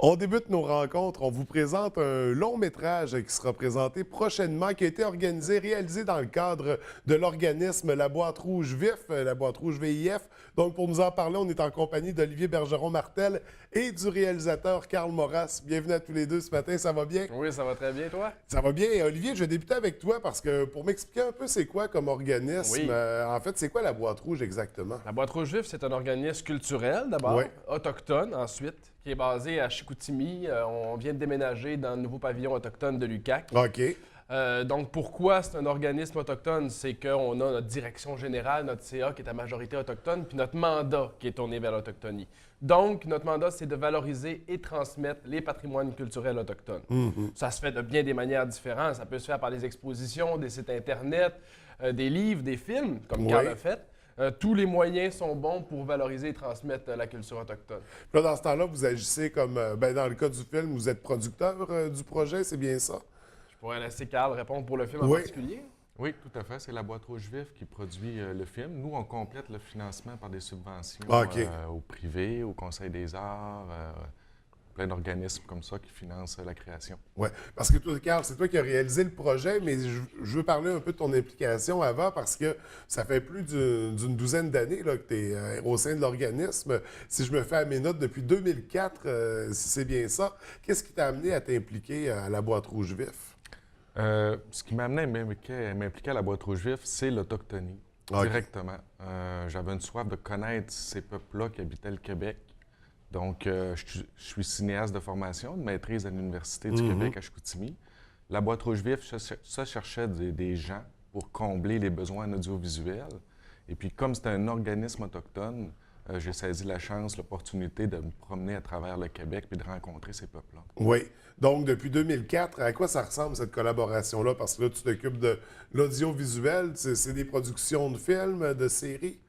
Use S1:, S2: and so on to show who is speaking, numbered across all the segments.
S1: On débute nos rencontres. On vous présente un long métrage qui sera présenté prochainement, qui a été organisé, réalisé dans le cadre de l'organisme La Boîte Rouge Vif, la Boîte Rouge VIF. Donc, pour nous en parler, on est en compagnie d'Olivier Bergeron-Martel et du réalisateur Carl Maurras. Bienvenue à tous les deux ce matin. Ça va bien?
S2: Oui, ça va très bien, toi?
S1: Ça va bien. Olivier, je vais débuter avec toi parce que pour m'expliquer un peu c'est quoi comme organisme,
S2: Oui.
S1: en fait, c'est quoi la Boîte Rouge exactement?
S2: La Boîte Rouge Vif, c'est un organisme culturel d'abord,
S1: Oui.
S2: autochtone ensuite, qui est basé à Chicoutimi. On vient de déménager dans le nouveau pavillon autochtone de l'UQAC.
S1: OK.
S2: Donc, pourquoi c'est un organisme autochtone? C'est qu'on a notre direction générale, notre CA qui est à majorité autochtone, puis notre mandat qui est tourné vers l'autochtonie. Donc, notre mandat, c'est de valoriser et transmettre les patrimoines culturels autochtones. Ça se fait de bien des manières différentes. Ça peut se faire par des expositions, des sites Internet, des livres, des films, comme
S1: Oui.
S2: Carl a fait. Tous les moyens sont bons pour valoriser et transmettre la culture autochtone.
S1: Là, dans ce temps-là, vous agissez comme, dans le cas du film, vous êtes producteur du projet, c'est bien ça?
S2: Je pourrais laisser Carl répondre pour le film en
S1: Oui.
S2: particulier.
S3: Oui, tout à fait. C'est la Boîte Rouge Vif qui produit le film. Nous, on complète le financement par des subventions
S1: OK.
S3: au privé, au Conseil des arts, plein d'organismes comme ça qui financent la création.
S1: Oui. Parce que toi, Carl, c'est toi qui as réalisé le projet, mais je veux parler un peu de ton implication avant parce que ça fait plus d'une douzaine d'années là, que tu es au sein de l'organisme. Si je me fais à mes notes, depuis 2004, si c'est bien ça, qu'est-ce qui t'a amené à t'impliquer à la Boîte Rouge Vif?
S3: Ce qui m'a amené à m'impliquer à la Boîte Rouge Vif, c'est l'autochtonie,
S1: OK.
S3: directement. J'avais une soif de connaître ces peuples-là qui habitaient le Québec. Donc, je suis cinéaste de formation, de maîtrise à l'Université du Québec à Chicoutimi. La Boîte Rouge Vif, ça cherchait des gens pour combler les besoins en audiovisuel. Et puis, comme c'était un organisme autochtone, j'ai saisi la chance, l'opportunité de me promener à travers le Québec et de rencontrer ces peuples-là.
S1: Oui. Donc, depuis 2004, à quoi ça ressemble cette collaboration-là? Parce que là, tu t'occupes de l'audiovisuel, c'est des productions de films, de séries?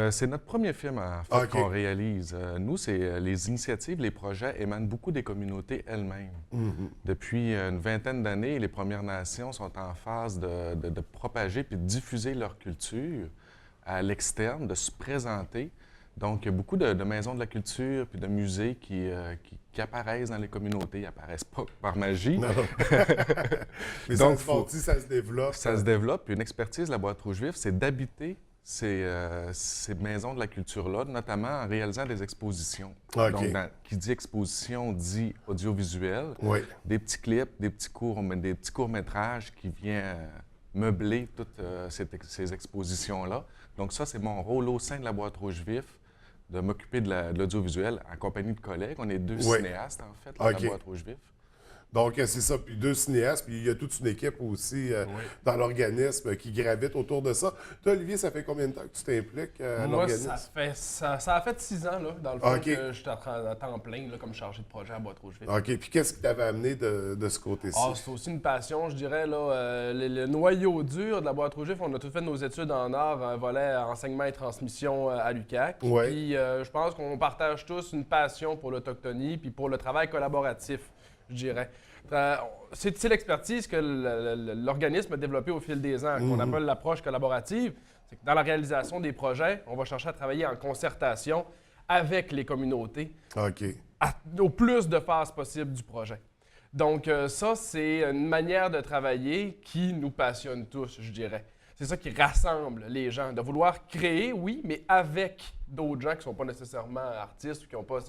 S3: C'est notre premier film, en fait,
S1: OK.
S3: qu'on réalise. Nous, c'est les initiatives, les projets émanent beaucoup des communautés elles-mêmes. Depuis une vingtaine d'années, les Premières Nations sont en phase de propager puis de diffuser leur culture à l'externe, de se présenter. Donc, il y a beaucoup de maisons de la culture puis de musées qui apparaissent dans les communautés. Ils n'apparaissent pas par magie.
S1: Non. Mais
S3: Donc,
S1: ça se bâtit, ça se développe.
S3: Ça se développe. Puis une expertise de la Boîte Rouge Vif, c'est d'habiter ces maisons de la culture-là, notamment en réalisant des expositions.
S1: OK.
S3: Donc, qui dit exposition, dit audiovisuel.
S1: Oui.
S3: Des petits clips, des petits courts-métrages qui viennent meubler toutes ces expositions-là. Donc ça, c'est mon rôle au sein de la Boîte Rouge Vif, de m'occuper de l'audiovisuel en compagnie de collègues. On est deux
S1: Oui.
S3: cinéastes, en fait, à
S1: OK.
S3: la Boîte Rouge Vif.
S1: Donc, c'est ça. Puis deux cinéastes, puis il y a toute une équipe aussi dans l'organisme qui gravite autour de ça. Toi, Olivier, ça fait combien de temps que tu t'impliques à
S2: Moi,
S1: l'organisme?
S2: ça a fait 6 ans, là, dans le fond,
S1: OK.
S2: que je suis à temps plein là, comme chargé de projet à Boîte Rouge Vif.
S1: OK. Puis qu'est-ce qui t'avait amené de ce côté-ci?
S2: Ah, c'est aussi une passion, je dirais. Là, le noyau dur de la Boîte Rouge Vif, on a tout fait nos études en art, un volet enseignement et transmission à l'UQAC.
S1: Ouais.
S2: Puis je pense qu'on partage tous une passion pour l'autochtonie puis pour le travail collaboratif, je dirais. C'est l'expertise que l'organisme a développée au fil des ans, qu'on appelle l'approche collaborative. C'est que dans la réalisation des projets, on va chercher à travailler en concertation avec les communautés
S1: OK.
S2: au plus de phases possible du projet. Donc ça, c'est une manière de travailler qui nous passionne tous, je dirais. C'est ça qui rassemble les gens, de vouloir créer, oui, mais avec d'autres gens qui ne sont pas nécessairement artistes ou qui n'ont pas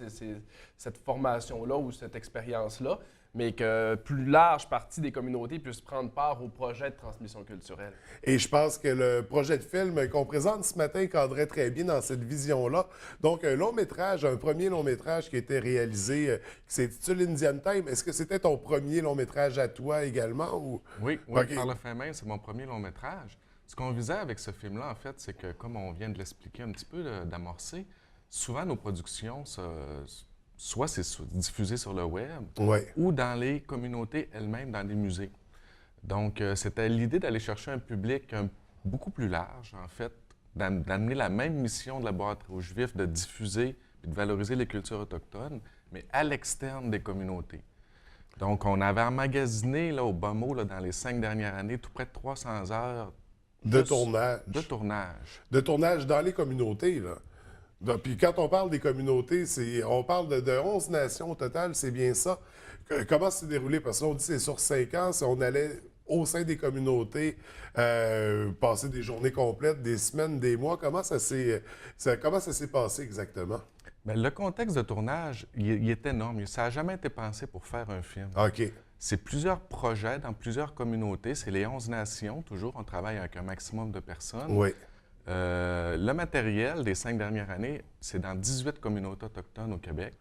S2: cette formation-là ou cette expérience-là, mais que plus large partie des communautés puissent prendre part au projet de transmission culturelle.
S1: Et je pense que le projet de film qu'on présente ce matin cadrait très bien dans cette vision-là. Donc, un long métrage, un premier long métrage qui a été réalisé, qui s'intitule Indian Time. Est-ce que c'était ton premier long métrage à toi également? Ou...
S3: Oui,
S1: OK.
S3: Par le fait même, c'est mon premier long métrage. Ce qu'on visait avec ce film-là, en fait, c'est que, comme on vient de l'expliquer un petit peu, d'amorcer, souvent nos productions, soit c'est diffusé sur le web
S1: Oui.
S3: ou dans les communautés elles-mêmes, dans des musées. Donc, c'était l'idée d'aller chercher un public beaucoup plus large, en fait, d'amener la même mission de la Boîte Rouge Vif, de diffuser et de valoriser les cultures autochtones, mais à l'externe des communautés. Donc, on avait emmagasiné là, au bas mot, là, dans les 5 dernières années, tout près de 300 heures
S1: De
S3: juste
S1: tournage.
S3: de tournage.
S1: De tournage dans les communautés, là. Donc, puis quand on parle des communautés, on parle de 11 nations au total, c'est bien ça. Comment s'est déroulé? Parce que là, on dit que c'est sur 5 ans, si on allait au sein des communautés, passer des journées complètes, des semaines, des mois. Comment ça s'est passé exactement?
S3: Bien, le contexte de tournage, il est énorme. Ça n'a jamais été pensé pour faire un film.
S1: OK.
S3: C'est plusieurs projets dans plusieurs communautés. C'est les 11 nations, toujours. On travaille avec un maximum de personnes.
S1: Oui.
S3: Le matériel des 5 dernières années, c'est dans 18 communautés autochtones au Québec.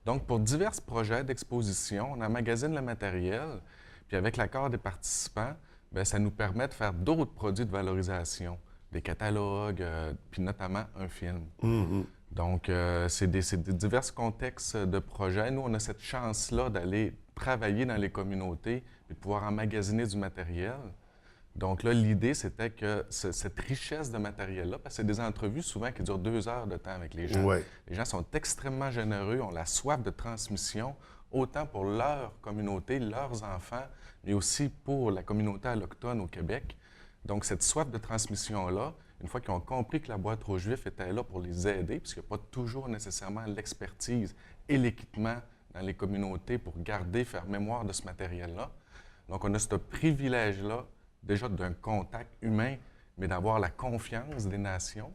S3: Donc, pour divers projets d'exposition, on emmagasine le matériel, puis avec l'accord des participants, bien, ça nous permet de faire d'autres produits de valorisation, des catalogues, puis notamment un film. Donc, c'est des divers contextes de projets. Nous, on a cette chance-là d'aller travailler dans les communautés et de pouvoir emmagasiner du matériel. Donc là, l'idée, c'était que cette richesse de matériel-là, parce que c'est des entrevues souvent qui durent 2 heures de temps avec les gens.
S1: Ouais.
S3: Les gens sont extrêmement généreux, ont la soif de transmission, autant pour leur communauté, leurs enfants, mais aussi pour la communauté autochtone au Québec. Donc, cette soif de transmission-là, une fois qu'ils ont compris que la boîte Rouge Vif était là pour les aider, puisqu'il n'y a pas toujours nécessairement l'expertise et l'équipement dans les communautés pour garder, faire mémoire de ce matériel-là. Donc, on a ce privilège-là, déjà d'un contact humain, mais d'avoir la confiance des nations.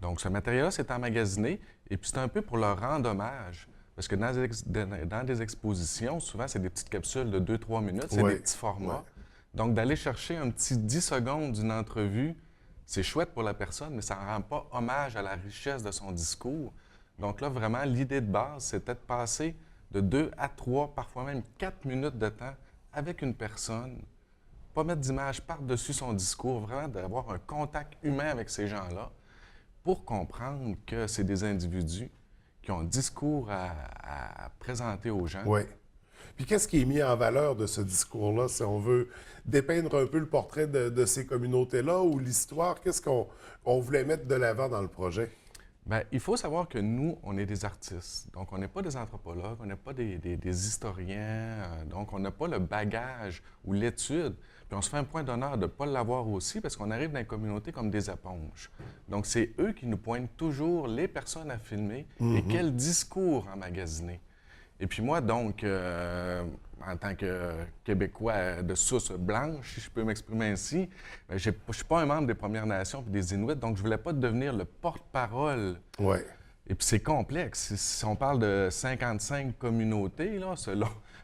S3: Donc, ce matériel-là s'est emmagasiné, et puis c'est un peu pour leur rendre hommage. Parce que dans des expositions, souvent, c'est des petites capsules de 2-3 minutes, c'est des petits formats. Donc, d'aller chercher un petit 10 secondes d'une entrevue, c'est chouette pour la personne, mais ça ne rend pas hommage à la richesse de son discours. Donc là, vraiment, l'idée de base, c'était de passer de 2 à 3, parfois même 4 minutes de temps avec une personne, pas mettre d'image par-dessus son discours, vraiment d'avoir un contact humain avec ces gens-là pour comprendre que c'est des individus qui ont un discours à présenter aux gens.
S1: Oui. Puis qu'est-ce qui est mis en valeur de ce discours-là, si on veut dépeindre un peu le portrait de ces communautés-là ou l'histoire, qu'est-ce qu'on voulait mettre de l'avant dans le projet?
S3: Bien, il faut savoir que nous, on est des artistes. Donc, on n'est pas des anthropologues, on n'est pas des historiens, donc on n'a pas le bagage ou l'étude. Puis on se fait un point d'honneur de ne pas l'avoir aussi parce qu'on arrive dans les communautés comme des éponges. Donc, c'est eux qui nous pointent toujours les personnes à filmer et quel discours emmagasiner. Et puis moi, donc, en tant que Québécois de souche blanche, si je peux m'exprimer ainsi, je ne suis pas un membre des Premières Nations et des Inuits, donc je ne voulais pas devenir le porte-parole.
S1: Oui.
S3: Et puis c'est complexe. Si on parle de 55 communautés, là,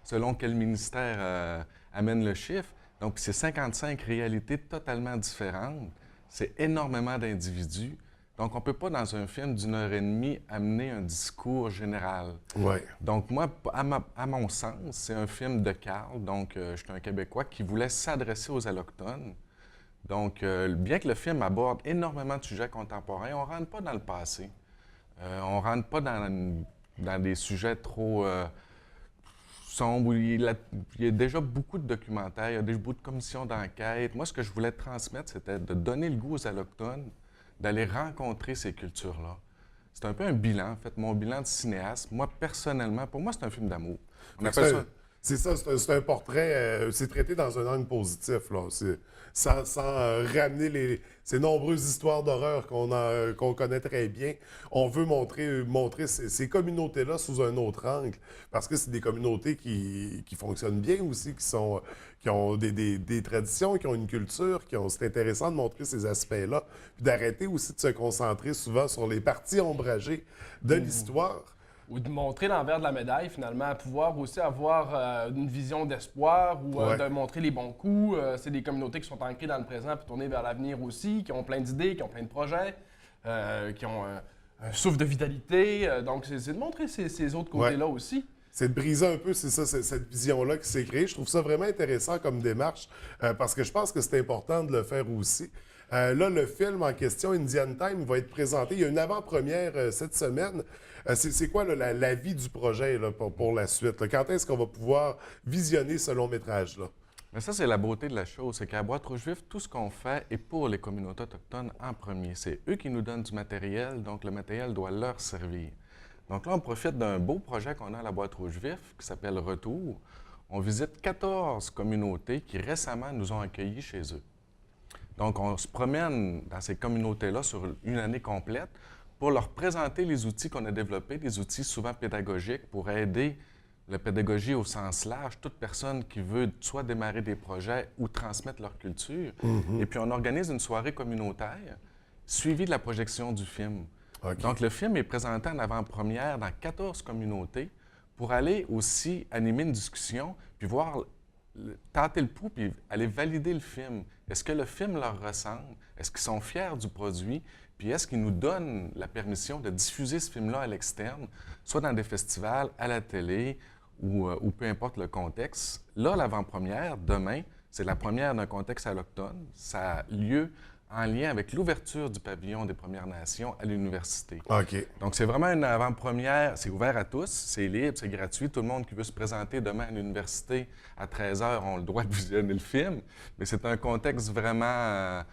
S3: selon quel ministère amène le chiffre, donc c'est 55 réalités totalement différentes. C'est énormément d'individus. Donc, on ne peut pas, dans un film d'1 heure et demie, amener un discours général.
S1: Ouais.
S3: Donc, moi, à mon sens, c'est un film de Carl. Donc, je suis un Québécois qui voulait s'adresser aux Allochtones. Donc, bien que le film aborde énormément de sujets contemporains, on ne rentre pas dans le passé. On ne rentre pas dans des sujets trop sombres. Il y a déjà beaucoup de documentaires, il y a déjà beaucoup de commissions d'enquête. Moi, ce que je voulais transmettre, c'était de donner le goût aux Allochtones d'aller rencontrer ces cultures-là. C'est un peu un bilan, en fait, mon bilan de cinéaste. Moi, personnellement, pour moi, c'est un film d'amour. On appelle ça...
S1: C'est ça, c'est un portrait, c'est traité dans un angle positif, là. Sans ramener ces nombreuses histoires d'horreur qu'on connaît très bien. On veut montrer ces communautés-là sous un autre angle, parce que c'est des communautés qui fonctionnent bien aussi, qui ont des traditions, qui ont une culture, c'est intéressant de montrer ces aspects-là, puis d'arrêter aussi de se concentrer souvent sur les parties ombragées de l'histoire.
S2: Ou de montrer l'envers de la médaille, finalement, pouvoir aussi avoir une vision d'espoir ou de montrer les bons coups. C'est des communautés qui sont ancrées dans le présent puis tournées vers l'avenir aussi, qui ont plein d'idées, qui ont plein de projets, qui ont un souffle de vitalité. Donc, c'est de montrer ces autres côtés-là aussi.
S1: C'est de briser un peu, c'est ça, cette vision-là qui s'est créée. Je trouve ça vraiment intéressant comme démarche parce que je pense que c'est important de le faire aussi. Là, le film en question, Indian Time, va être présenté. Il y a une avant-première cette semaine. C'est quoi là, la vie du projet là, pour la suite? Là? Quand est-ce qu'on va pouvoir visionner ce long-métrage-là?
S3: Mais ça, c'est la beauté de la chose. C'est qu'à Boîte Rouge Vif, tout ce qu'on fait est pour les communautés autochtones en premier. C'est eux qui nous donnent du matériel, donc le matériel doit leur servir. Donc là, on profite d'un beau projet qu'on a à la Boîte Rouge Vif qui s'appelle Retour. On visite 14 communautés qui récemment nous ont accueillis chez eux. Donc, on se promène dans ces communautés-là sur une année complète pour leur présenter les outils qu'on a développés, des outils souvent pédagogiques pour aider la pédagogie au sens large, toute personne qui veut soit démarrer des projets ou transmettre leur culture. Et puis, on organise une soirée communautaire suivie de la projection du film.
S1: OK.
S3: Donc, le film est présenté en avant-première dans 14 communautés pour aller aussi animer une discussion, puis voir, tâter le pouls, puis aller valider le film. Est-ce que le film leur ressemble? Est-ce qu'ils sont fiers du produit? Puis est-ce qu'ils nous donnent la permission de diffuser ce film-là à l'externe, soit dans des festivals, à la télé, ou peu importe le contexte? Là, l'avant-première, demain, c'est la première d'un contexte alloctone. Ça a lieu en lien avec l'ouverture du pavillon des Premières Nations à l'université.
S1: OK.
S3: Donc, c'est vraiment une avant-première. C'est ouvert à tous, c'est libre, c'est gratuit. Tout le monde qui veut se présenter demain à l'université à 13 h a le droit de visionner le film. Mais c'est un contexte vraiment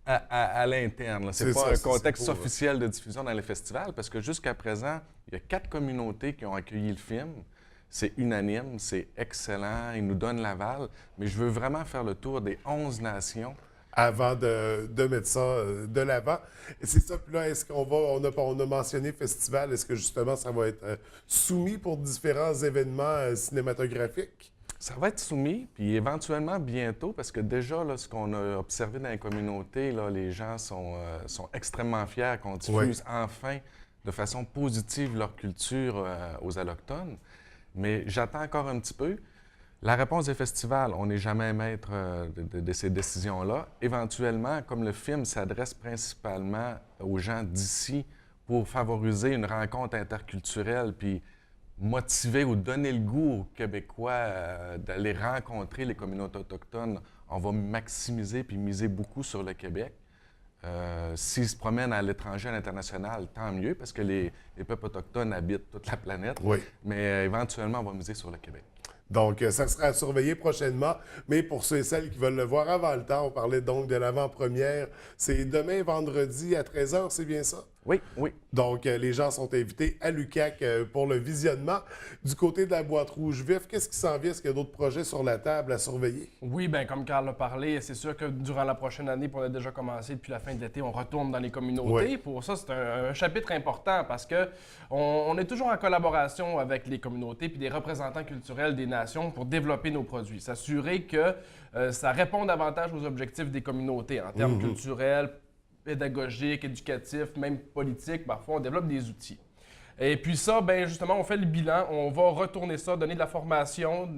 S3: à l'interne. Ce n'est pas un contexte officiel de diffusion dans les festivals parce que jusqu'à présent, il y a 4 communautés qui ont accueilli le film. C'est unanime, c'est excellent, ils nous donnent l'aval. Mais je veux vraiment faire le tour des 11 nations
S1: avant de mettre ça de l'avant. Et c'est ça, puis là, est-ce qu'on va, on a mentionné festival, est-ce que justement ça va être soumis pour différents événements cinématographiques?
S3: Ça va être soumis, puis éventuellement bientôt, parce que déjà, là, ce qu'on a observé dans les communautés, là, les gens sont extrêmement fiers qu'on diffuse enfin de façon positive leur culture aux Allochtones. Mais j'attends encore un petit peu. La réponse des festivals, on n'est jamais maître de ces décisions-là. Éventuellement, comme le film s'adresse principalement aux gens d'ici pour favoriser une rencontre interculturelle, puis motiver ou donner le goût aux Québécois d'aller rencontrer les communautés autochtones, on va maximiser puis miser beaucoup sur le Québec. S'ils se promènent à l'étranger, à l'international, tant mieux, parce que les peuples autochtones habitent toute la planète.
S1: Oui.
S3: Mais éventuellement, on va miser sur le Québec.
S1: Donc, ça sera à surveiller prochainement. Mais pour ceux et celles qui veulent le voir avant le temps, on parlait donc de l'avant-première. C'est demain, vendredi, à 13 h, c'est bien ça?
S3: Oui, oui.
S1: Donc, les gens sont invités à l'UQAC pour le visionnement. Du côté de la boîte rouge vif, qu'est-ce qui s'en vient? Est-ce qu'il y a d'autres projets sur la table à surveiller?
S2: Oui, bien, comme Carl l'a parlé, c'est sûr que durant la prochaine année, puis on a déjà commencé depuis la fin de l'été, on retourne dans les communautés.
S1: Oui.
S2: Pour ça, c'est un chapitre important parce que on est toujours en collaboration avec les communautés puis des représentants culturels des nations pour développer nos produits. S'assurer que ça répond davantage aux objectifs des communautés en termes culturels, pédagogiques, éducatifs, même politiques. Parfois, on développe des outils. Et puis ça, bien justement, on fait le bilan, on va retourner ça, donner de la formation,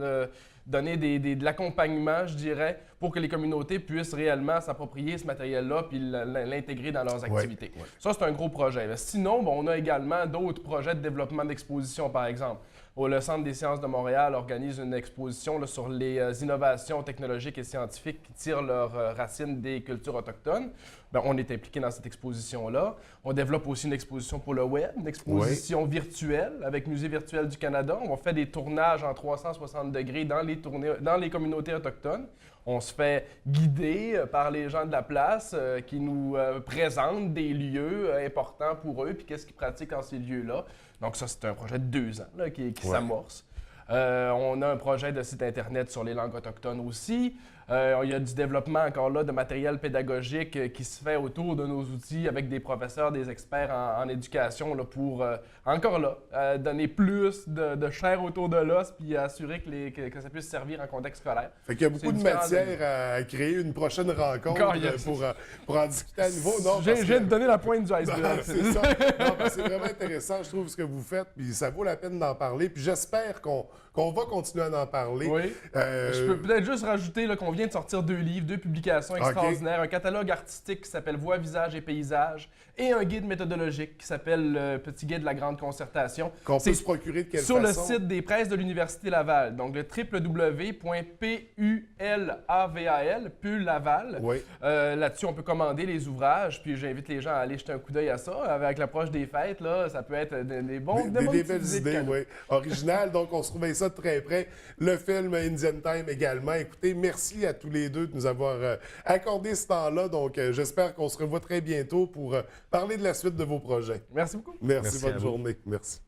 S2: donner de l'accompagnement, je dirais, pour que les communautés puissent réellement s'approprier ce matériel-là puis l'intégrer dans leurs activités.
S1: Ouais.
S2: Ça, c'est un gros projet. Mais sinon, bon, on a également d'autres projets de développement d'exposition, par exemple. Le Centre des sciences de Montréal organise une exposition là, sur les innovations technologiques et scientifiques qui tirent leurs racines des cultures autochtones. Bien, on est impliqué dans cette exposition-là. On développe aussi une exposition pour le web, une exposition virtuelle avec Musée virtuel du Canada. On fait des tournages en 360 degrés dans les communautés autochtones. On se fait guider par les gens de la place qui nous présentent des lieux importants pour eux puis qu'est-ce qu'ils pratiquent dans ces lieux-là. Donc ça, c'est un projet de 2 ans là, qui s'amorce. On a un projet de site Internet sur les langues autochtones aussi. Il y a du développement encore là de matériel pédagogique qui se fait autour de nos outils avec des professeurs, des experts en éducation là, pour, encore là, donner plus de chair autour de l'os puis assurer que ça puisse servir en contexte scolaire.
S1: Fait qu'il y a beaucoup de matière à créer une prochaine rencontre pour en discuter à nouveau. Non,
S2: j'ai de donner la pointe du iceberg.
S1: C'est ça. Non, c'est vraiment intéressant, je trouve, ce que vous faites, puis ça vaut la peine d'en parler. Puis j'espère qu'on va continuer à en parler.
S2: Oui. Je peux peut-être juste rajouter là, qu'on vient de sortir 2 livres, 2 publications extraordinaires. Un catalogue artistique qui s'appelle Voix, visages et paysages et un guide méthodologique qui s'appelle Le Petit guide de la grande concertation.
S1: Qu'on peut se procurer de quelle
S2: façon? Sur le site des presses de l'Université Laval. Donc le www.pulaval, Pulaval.
S1: Oui.
S2: Là-dessus, on peut commander les ouvrages. Puis j'invite les gens à aller jeter un coup d'œil à ça. Avec l'approche des fêtes, là, ça peut être des belles
S1: idées, oui. Original. Donc on se trouve ça de très près. Le film Indian Time également. Écoutez, merci à tous les deux de nous avoir accordé ce temps-là. Donc, j'espère qu'on se revoit très bientôt pour parler de la suite de vos projets.
S2: Merci beaucoup.
S1: Merci bonne journée. Merci.